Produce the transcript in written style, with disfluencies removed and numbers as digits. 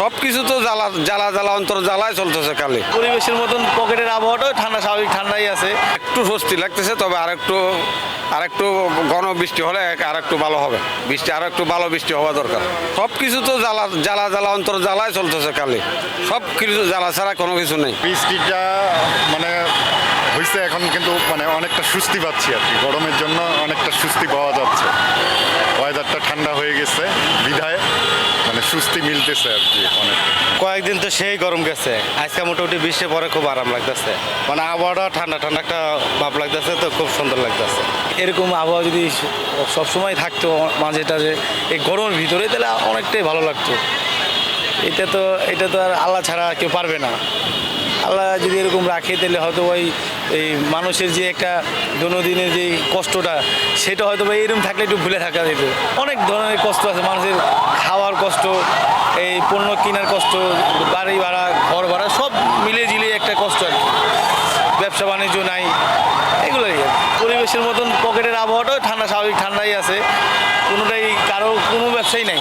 সবকিছু তো জ্বালা জ্বালা জ্বালা অন্তর জ্বালায় চলতেছে খালি। পরিবেশের মতন পকেটের আবহাওয়াটাও ঠান্ডা, স্বাভাবিক ঠান্ডাই আছে। একটু স্বস্তি লাগতেছে, তবে আরেকটু ঘন বৃষ্টি হলে আরেকটু ভালো হবে। আরেকটু ভালো বৃষ্টি হওয়া দরকার। সবকিছু তো জ্বালা জ্বালা জ্বালা অন্তর জ্বালায় চলতেছে খালি। সব কিছু জ্বালা ছাড়া কোনো কিছু নেই। বৃষ্টিটা মানে হয়েছে এখন, কিন্তু মানে অনেকটা স্বস্তি পাচ্ছি আর কি। গরমের জন্য অনেকটা স্বস্তি পাওয়া যাচ্ছে। ওয়েদারটা ঠান্ডা হয়ে গেছে বিধায় মানে স্বস্তি মিলতেছে আর কি অনেক। কয়েকদিন তো সেই গরম গেছে, আজকে মোটামুটি বৃষ্টির পরে খুব আরাম লাগতেছে। মানে আবহাওয়াটা ঠান্ডা ঠান্ডা একটা ভাব লাগতেছে, তো খুব সুন্দর লাগতেছে। এরকম আবহাওয়া যদি সবসময় থাকতো মাঝেটা, যে এই গরমের ভিতরে, তাহলে অনেকটাই ভালো লাগতো। এটা তো আর আল্লাহ ছাড়া কেউ পারবে না। আল্লাহ যদি এরকম রাখে, তাহলে হয়তো এই মানুষের যে একটা দৈনন্দিনের যে কষ্টটা, সেটা হয়তো এরকম থাকলে একটু ভুলে থাকা যেত। অনেক ধরনের কষ্ট আছে মানুষের, খাওয়ার কষ্ট, এই পণ্য কেনার কষ্ট, বাড়ি ভাড়া, ঘর ভাড়া, সব মিলে ঝিলিয়ে একটা কষ্ট আর কি। ব্যবসা বাণিজ্য নাই, এগুলোই। পরিবেশের মতন পকেটের আবহাওয়াটাও ঠান্ডা, স্বাভাবিক ঠান্ডাই আছে। কোনোটাই কারো কোনো ব্যবসাই নাই।